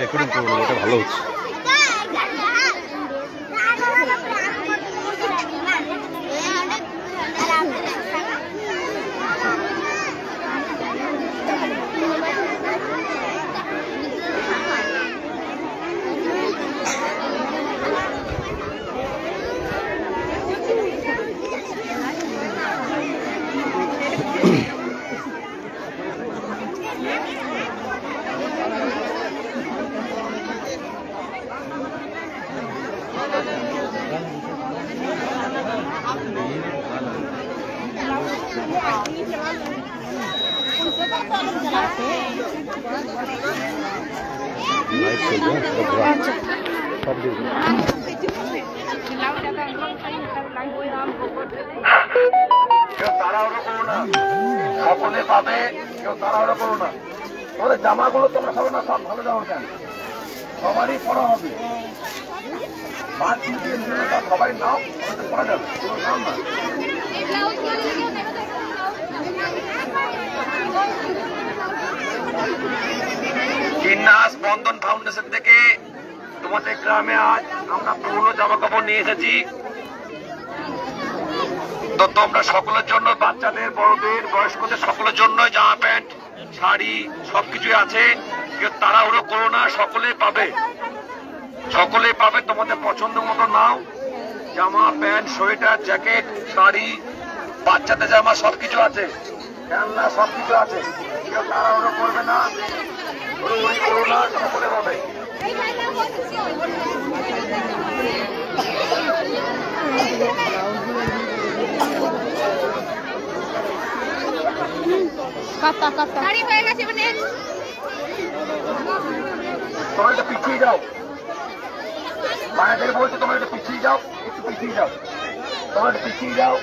Recording করবো, এটা ভালো হচ্ছে। সকলে পাবে, কেউ তাড়াহুড়ো করো না। তোমাদের জামাগুলো তোমরা সবাই না, সব ভালো জামা কেন, সবারই পড়া হবে। সবাই নাও, পড়া যাবে, নাও না। গিন্নাস বন্ধন ফাউন্ডেশন থেকে তোমাদের গ্রামে আজ আমরা পুরনো জামা কাপড় নিয়ে এসেছি। তো তোমরা সকলের জন্য, বাচ্চাদের, বড়দের, বয়স্কদের সকলের জন্য জামা প্যান্ট, শাড়ি সবকিছুই আছে। কেউ তাড়াহুড়ো করো না, সকলে পাবে, সকলে পাবে। তোমাদের পছন্দ মতো নাও, জামা প্যান্ট, সোয়েটার, জ্যাকেট, শাড়ি, বাচ্চাদের জামা সবকিছু আছে, খেলনা সবকিছু আছে। কেউ তাড়াহুড়ো করবে না, করো না, সকলে পাবে। তোমরা একটু পিছিয়ে যাও, মায়েদের বলছে তোমরা একটু পিছিয়ে যাও, একটু পিছিয়ে যাও, তোমরা একটু পিছিয়ে যাও।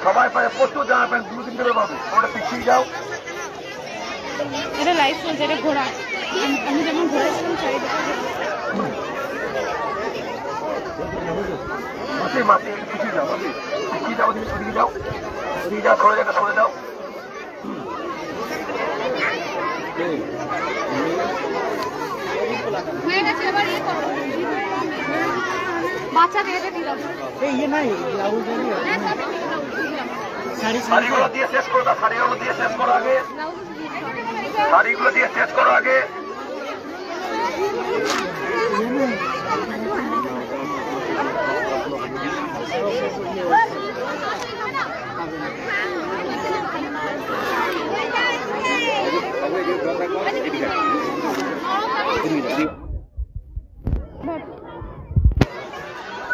সবাই পায়ে প্রচুর জামা প্যান্ট 2-3 করে পাবে, তোমরা পিছিয়ে যাও। এটা লাইফ চলছে, এটা ঘোরা। আমি যেমন ঘোরাছিলাম চারিদিকে। মাসি একটু পিছিয়ে যাও, পিছিয়ে যাও, ওদিকে যাও, ওদিকে যাও, সরে যাও, সরে যাও। শাড়িগুলো দিয়ে শেষ করো, শাড়িগুলো দিয়ে শেষ করো আগে, শাড়িগুলো দিয়ে শেষ করো আগে।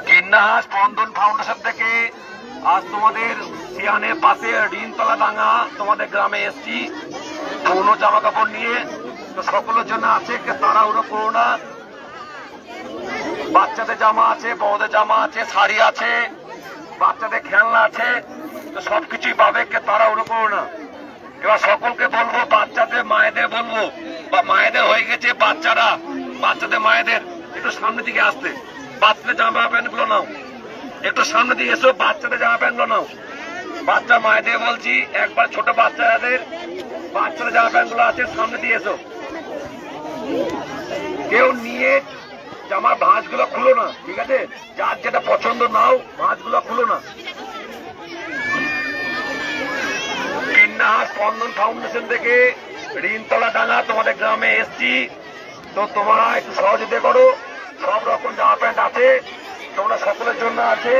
গিন্নাস বন্ধন ফাউন্ডেশন থেকে আজ তোমাদের সিয়ানের পাশে ঋণতলা ডাঙ্গা তোমাদের গ্রামে এসছি পুরনো জামা কাপড় নিয়ে। তো সকলের জন্য আছে, তাড়াহুড়ো করো না। বাচ্চাদের জামা আছে, বড়দের জামা আছে, শাড়ি আছে, বাচ্চাদের খেলনা আছে, তো সবকিছুই পাবে, তাড়াহুড়ো করো না। এবার সকলকে বলবো, বাচ্চাদের মায়েদের বলবো, বা মায়েদের হয়ে গেছে বাচ্চারা, বাচ্চাদের মায়েদের একটু সামনের দিকে আসতে, বাচ্চাদের জামা প্যান্ট গুলো নাও, একটু সামনে দিয়ে এসো, বাচ্চাদের জামা প্যান্ট গুলো নাও। বাচ্চা মায়েদের বলছি, একবার ছোট বাচ্চাদের বাচ্চাদের জামা প্যান্ট গুলো আছে, সামনে দিয়ে এসো। কেউ নিয়ে জামার ভাঁজ গুলো খুলো না, ঠিক আছে? যার যেটা পছন্দ নাও, ভাঁজ গুলো খুলো না। গিন্নাস বন্ধন ফাউন্ডেশন থেকে ঋণতলা ডাঙ্গা তোমাদের গ্রামে এসছি। তো তোমরা একটু সহযোগিতা করো, সব রকম জামা প্যান্ট আছে, তোমরা সকলের জন্য আছে,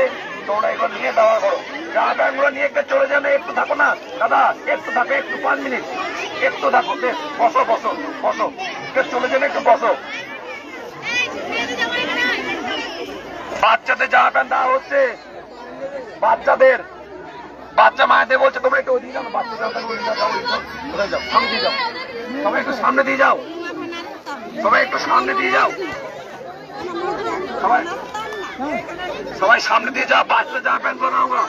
তোমরা এগুলো নিয়ে দেওয়া করো। জামা প্যান্ট গুলো নিয়ে একটু চলে যাবে, একটু থাকো না দাদা, একটু থাকো, একটু 5 মিনিট একটু থাকো, বেশ বসো বসো বসো, চলে যাবে, একটু বসো। বাচ্চাদের জামা প্যান্ট দেওয়া হচ্ছে, বাচ্চাদের, বাচ্চা মায়েদের বলছে তোমরা একটু ওদিকে যাও, বাচ্চা জামা প্যান্ট কোথায় যাও, সামনে দিয়ে যাও, সবাই একটু সামনে দিয়ে যাও, সবাই একটু সামনে দিয়ে যাও, সবাই সবাই সামনে দিয়ে যাও, বাচ্চা জামা প্যান্ট গুলো নাও। আমরা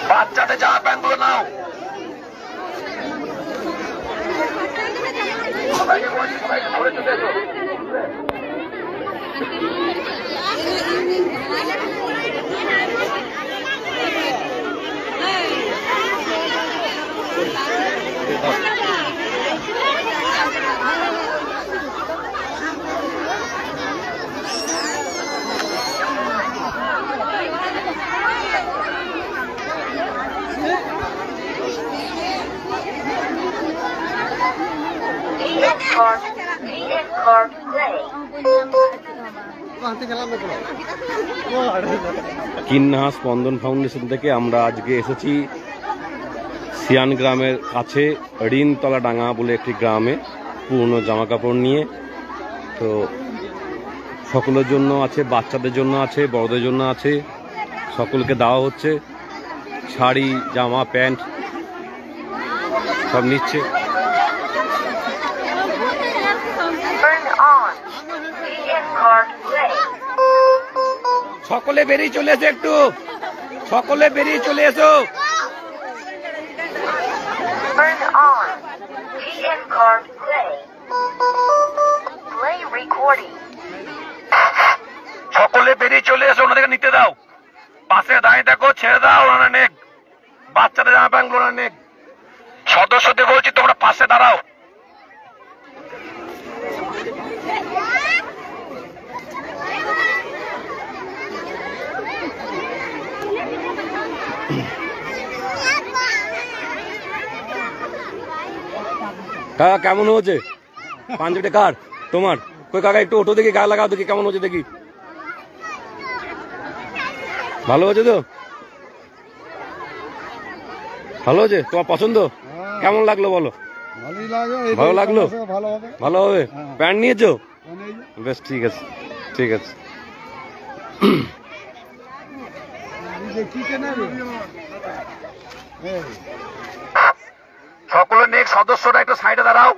বাচ্চাদের জামা প্যান্ট গুলো নাও, সবাইকে বলছি সবাই ধরে চলে এসো। কিন্না স্পন্দন ফাউন্ডেশন থেকে আমরা আজকে এসেছি সিয়ান গ্রামের কাছে ঋণতলা ডাঙ্গা বলে একটি গ্রামে পুরনো জামা কাপড় নিয়ে। তো সকলের জন্য আছে, বাচ্চাদের জন্য আছে, বড়দের জন্য আছে, সকলকে দেওয়া হচ্ছে। শাড়ি, জামা, প্যান্ট সব নিচ্ছে। সকলে বেরিয়ে চলে এসো, একটু সকলে বেরিয়ে চলে এসো। সকলে বেরিয়ে চলে এসো, ওনাদেরকে নিতে দাও। পাশে দাঁড়িয়ে দেখো, ছেড়ে দাও, ওনারা নেক। বাচ্চাদের জামা প্যান্ট গুলো নেক। সদস্যদের বলছি তোমরা পাশে দাঁড়াও। কাকা কেমন হয়েছে পাঞ্জাবিটা? কার? তোমার? কই কাকা একটু ওঠো দেখি, গায়ে লাগাও দেখি কেমন হচ্ছে দেখি। ভালো হয়েছে তো? ভালো হয়েছে? তোমার পছন্দ? কেমন লাগলো বলো? ভালো লাগলো? ভালো হবে। প্যান্ট নিয়েছো? বেশ, ঠিক আছে ঠিক আছে। সকলে নেক, সদস্যরা একটু সাইডে দাঁড়াও।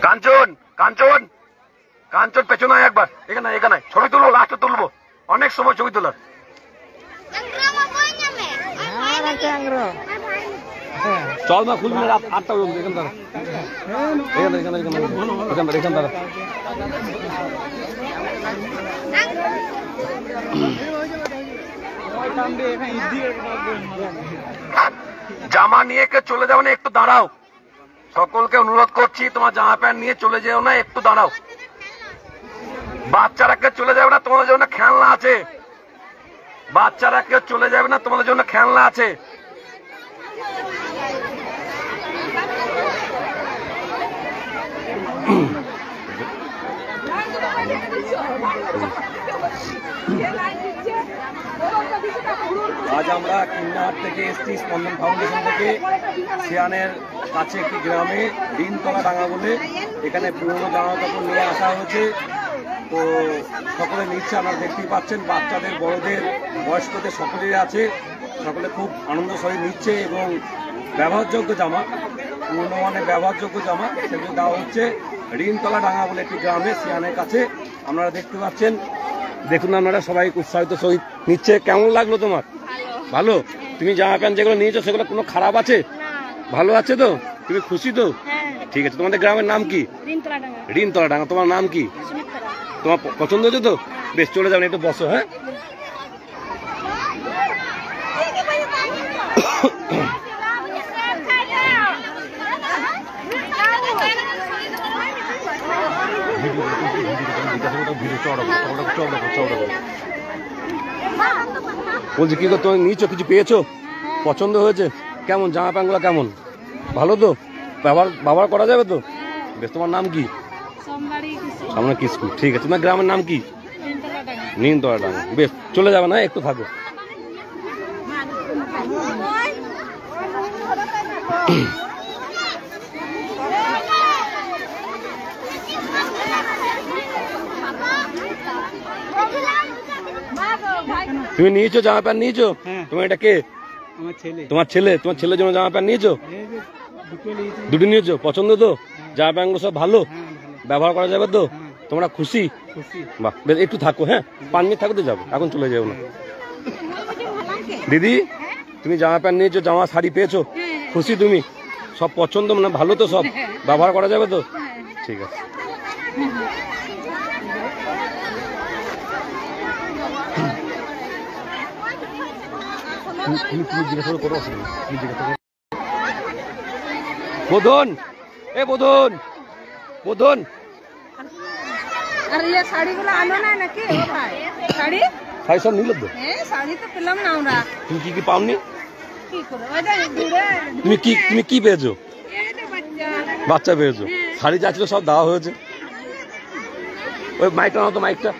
কাঞ্চন, কাঞ্চন, কাঞ্চন পেছনে আয় একবার। এখানে এখানে ছবি তুলবো, লাস্টে তুলবো, অনেক সময় ছবি তোলার। চল না, খুলবি না রাত 8টা পর্যন্ত। এখান দাঁড়া, এখান এখানে এখান এখান দাঁড়া। জামা নিয়ে কে চলে যাও না, একটু দাঁড়াও। সকলকে অনুরোধ করছি, তোমার জামা প্যান্ট নিয়ে চলে যেও না, একটু দাঁড়াও। বাচ্চারা কে চলে যাবে না, তোমাদের জন্য খেলনা আছে। বাচ্চারা কেউ চলে যাবে না, তোমাদের জন্য খেলনা আছে। আজ আমরা কিন্নাহাট থেকে এসছি, স্পন্দন ফাউন্ডেশন থেকে। সিয়ানের কাছে একটি গ্রামে ঋণতলা ডাঙ্গা বলে, এখানে পুরনো জামা কাপড় নিয়ে আসা হয়েছে। তো সকলে নিচ্ছে, আপনারা দেখতেই পাচ্ছেন। বাচ্চাদের, বড়দের, বয়স্কদের সকলেই আছে। সকলে খুব আনন্দ সহিত নিচ্ছে এবং ব্যবহারযোগ্য জামা, পুরনো মানে ব্যবহারযোগ্য জামা সেগুলো দেওয়া হচ্ছে ঋণতলা ডাঙ্গা বলে একটি গ্রামে সিয়ানের কাছে। আপনারা দেখতে পাচ্ছেন, দেখুন আপনারা সবাই উৎসাহিত সহিত নিচ্ছে। কেমন লাগলো তোমার? ভালো। তুমি জামা প্যান্ট যেগুলো নিয়েছো সেগুলো কোনো খারাপ আছে? ভালো আছে তো? তুমি খুশি তো? ঠিক আছে। তোমাদের গ্রামের নাম কি? ঋণতলা ডাঙ্গা। তোমার নাম কি? তোমার পছন্দ হয়েছে তো? বেশ, চলে যাবেন, একটু বসো। হ্যাঁ, বলছি কি তুমি নিয়েছো, কিছু পেয়েছো? পছন্দ হয়েছে? কেমন জামা প্যান্ট গুলো? কেমন? ভালো তো? ব্যবহার করা যাবে তো? বেশ। তোমার নাম কি? সামনে কিসকু। ঠিক আছে। তোমার গ্রামের নাম কি? ঋণতলা ডাঙ্গা। বেশ, চলে যাবে না, একটু থাকো। তুমি নিয়েছো জামা প্যান্ট নিয়েছো? তোমার এটা কে? তোমার ছেলে। তোমার ছেলের জন্য জামা প্যান্ট নিয়েছো? দুটো নিয়েছো? পছন্দ তো? জামা প্যান্ট গুলো সব ভালো? ব্যবহার করা যাবে তো? তোমরা খুশি? বাহ, বেশ, একটু থাকো। হ্যাঁ, 5 মিনিট থাকতে যাবো, এখন চলে যাবো না। দিদি, তুমি জামা প্যান্ট নিয়েছো, জামা শাড়ি পেয়েছো? খুশি তুমি? সব পছন্দ, মানে ভালো তো, সব ব্যবহার করা যাবে তো? ঠিক আছে। বোধন, এ বোধন, বোধন, আর ইয়ে শাড়িগুলো আনো না নাকি ও ভাই? শাড়ি শাড়ি সব নিল তো? শাড়ি তো পেলাম না আমরা। তুমি কি পাওনি? কি করে ওই যে ঘুরে তুমি কি পেয়েছো? এই যে বাচ্চা বাচ্চা পেয়েছো? শাড়ি যা ছিল সব দেওয়া হয়েছে। ওই মাইকটা নাও তো, মাইকটা।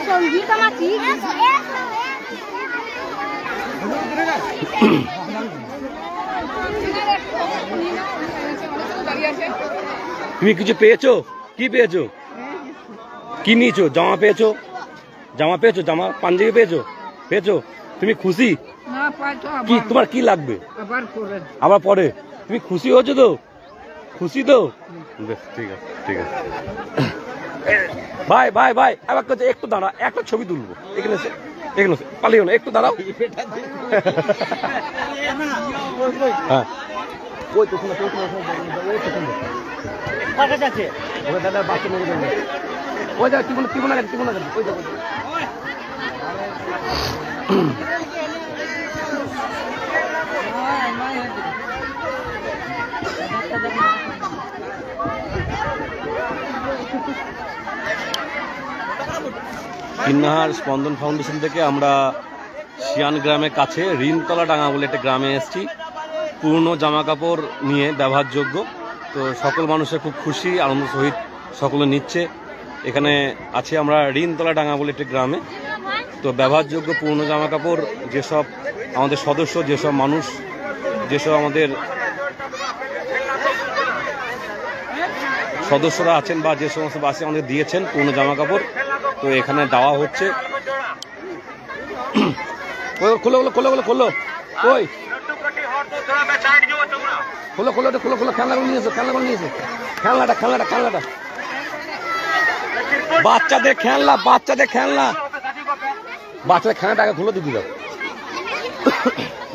সঙ্গীত আমার ঠিক তুমি কিছু পেয়েছো? কি পেয়েছো? কি নিয়েছো? জামা পেয়েছো? জামা পেয়েছো? জামা পাঞ্জাবি পেয়েছো? তুমি খুশি? কি তোমার কি লাগবে? আবার পরে। তুমি খুশি হয়েছো তো? খুশি তো? বেশ, ঠিক আছে, ঠিক আছে। ভাই ভাই ভাই, আবার একটু দাঁড়া, একটা ছবি তুলবো। এখানে পালিও না, একটু দাঁড়াও। হ্যাঁ, ওই তো দাদা বাচ্চা মেরে দেবে। ওই যা টিমনা গেছে, ওই দেখো। কিন্নাহার স্পন্দন ফাউন্ডেশন থেকে আমরা শিয়ান গ্রামের কাছে ঋণতলা ডাঙ্গা বলে একটা গ্রামে এসেছি। পুরনো জামা কাপড় নিয়ে ব্যবহারযোগ্য, তো সকল মানুষের খুব খুশি, আনন্দ সহিত সকলে নিচ্ছে। এখানে আছে আমরা ঋণতলা ডাঙ্গা বলে একটা গ্রামে, তো ব্যবহারযোগ্য পুরনো জামা কাপড় যেসব আমাদের সদস্য, যেসব মানুষ, যেসব আমাদের সদস্যরা আছেন বা যে সমস্ত বাসে আমাদের দিয়েছেন পুরনো জামা কাপড়, তো এখানে দেওয়া হচ্ছে। খোলো খোলো খোলো খোলো খোলো, ওই খোলো খোলো খোলো খোলো, খেলনাগুলো নিয়ে এসো, খেলনাগুলো নিয়ে এসো, খেলনাটা বাচ্চাদের খেলনা, বাচ্চাদের খেলনাটাকে খুলে দিবি দাও।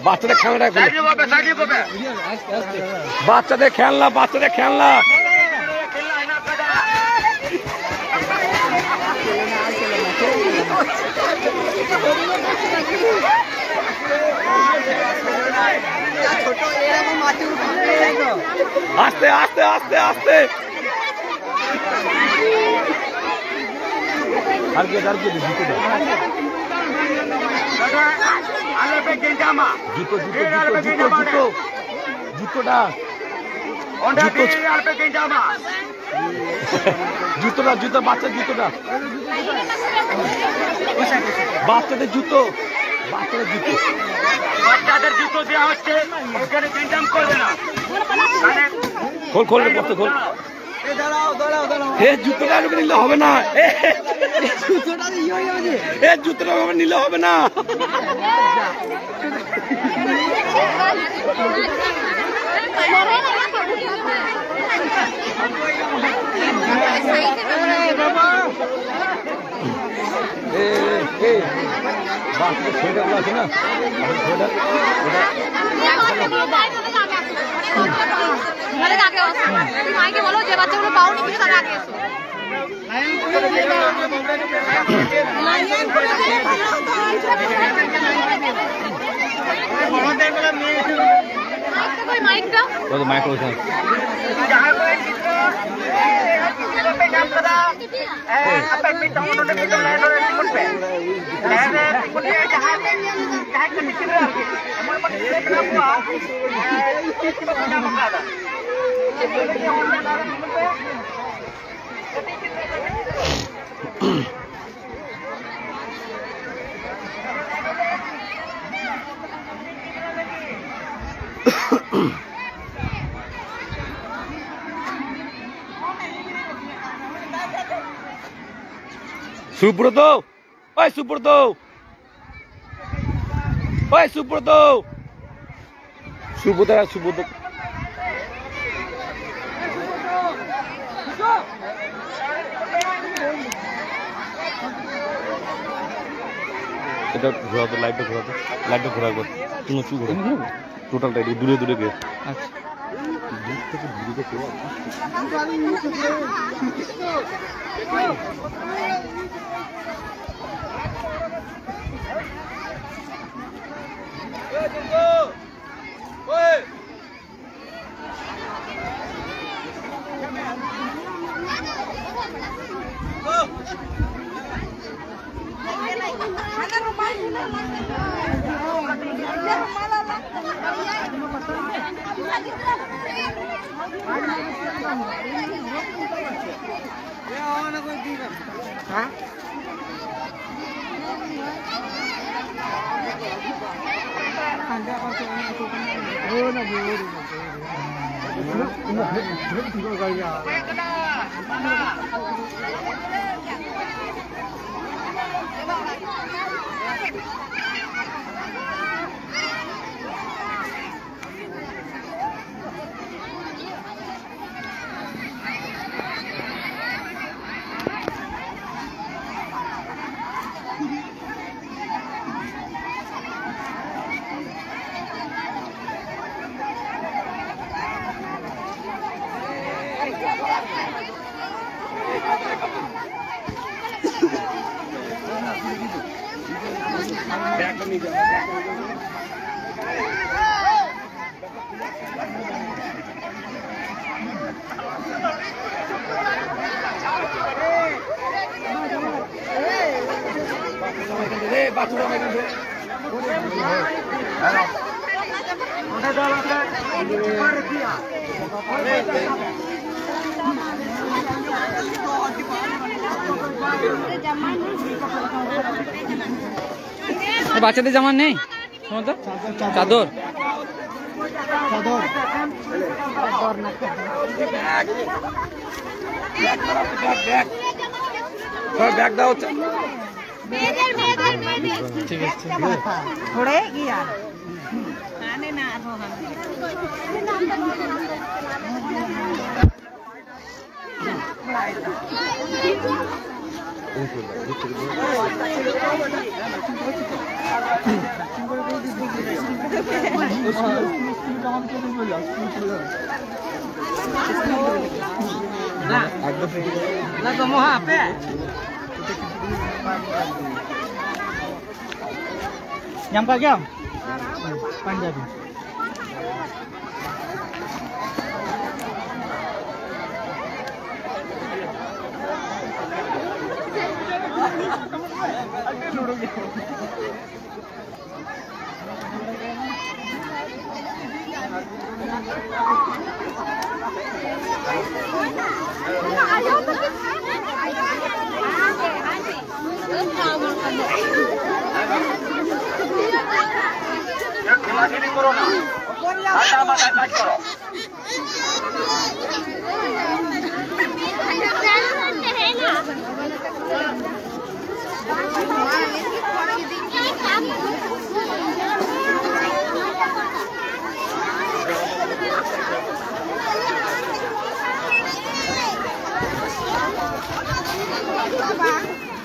বাচ্চাদের খেলনাটাকে খুলে, বাচ্চাদের খেলনা। আস্তে আস্তে আস্তে আস্তে, আর কি জুতোটা বাচ্চার জুতোটা, বাচ্চাদের জুতো দেওয়া হচ্ছে। খোল খোল, জুতোটা নিলে হবে না, জুতোটা নিলে হবে না। সোয়েটার আছে না, মাইকে বলো যে বাচ্চাগুলো পাওনি কিছু তারা আগে এসো। মাইকটা সুব্রত, ওই সুব্রত, সুব্রত এটা ঘোরাতে লাইটটা ঘোরাবো তুমি একটু ঘোরা টোটালটা একটু দূরে দূরে গিয়ে আচ্ছা দূর থেকে দূরে কেউ বাচ্চাদের জামা নেই চাদর ব্যাগ দাও ঠিক আছে थोड़े गया आने ना না তো মহা আপে yang kagam Punjabi খেলাখেলি করো না মাথায় কাজ করো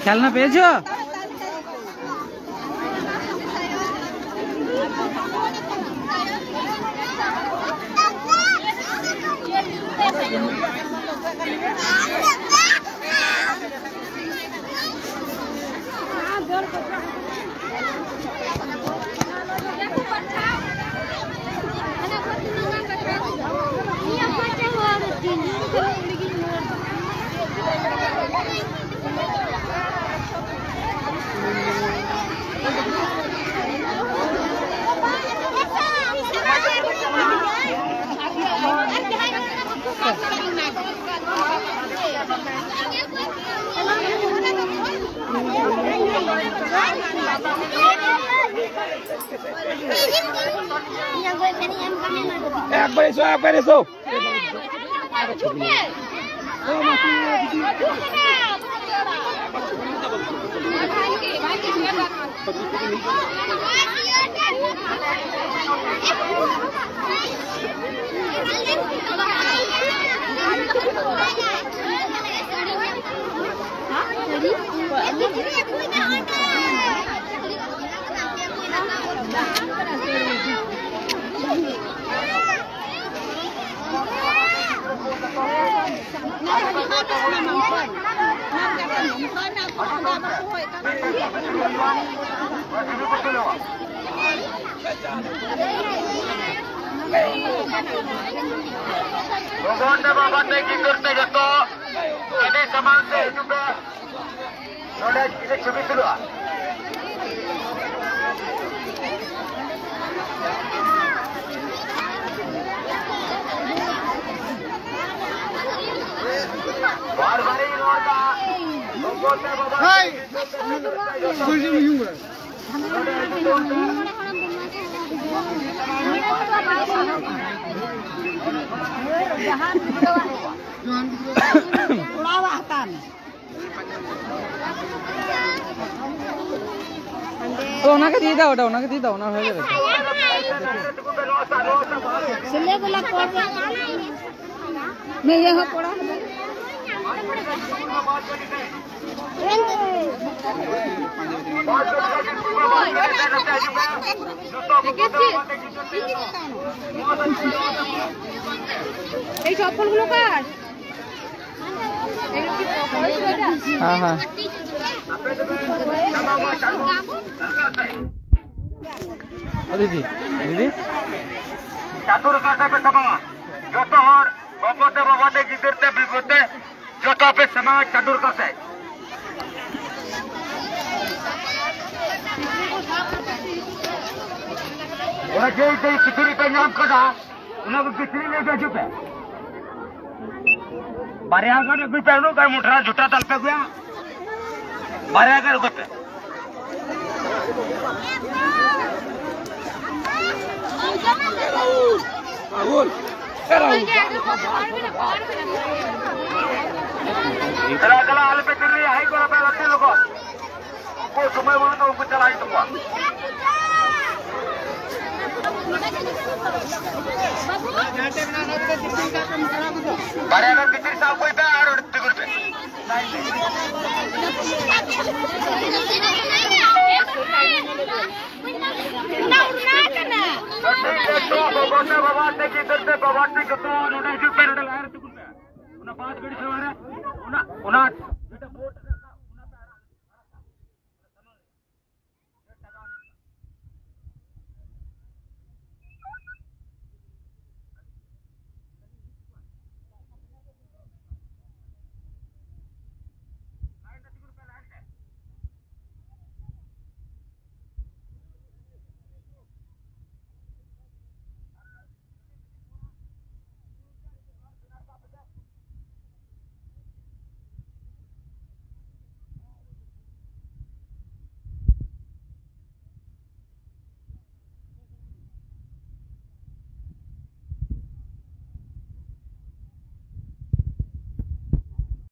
খেলনা পেয়েছো একবার এসো भगवान बाबा ने की करते जतो कभी समान से हिजुबे नोडे इसे छवि तुलवा बार-बारी नोडा भगवान बाबा हाय कोई नहीं यूं रहा ওনাকে দিয়ে দাও ওটা ওনাকে দিয়ে দাও ওনার হয়ে যাবে ছেলেগুলা পড়বে মেয়ে হোক পড়া এই চপ্পলগুলো কার? হ্যাঁ হ্যাঁ দিদি দিদি চাতুর কাছে पे समा যত হর বাবাতে গিরতে বিপদে যত पे समा চাতুর কাছে ওরা যেই কিচুরি पे नाम कदा उनको किचुरी लेके जुटे बारेआगर भी पहनो का मुठरा झूठा तल पे गया बारेआगर गोते পাগল तेरा गला हाल पे चल रही है हाई को पे रखते लोगों को समय बोलो तो उनको चलाई तुमको बारेआगर किचुरी साहब कोई पे और उड़ते गुड़ते बाबा ने की करते बाबा ने को तो उन्होंने जो पेड़ लगाया तो कुछ उन्हें बात बड़ी सवार है उन्हें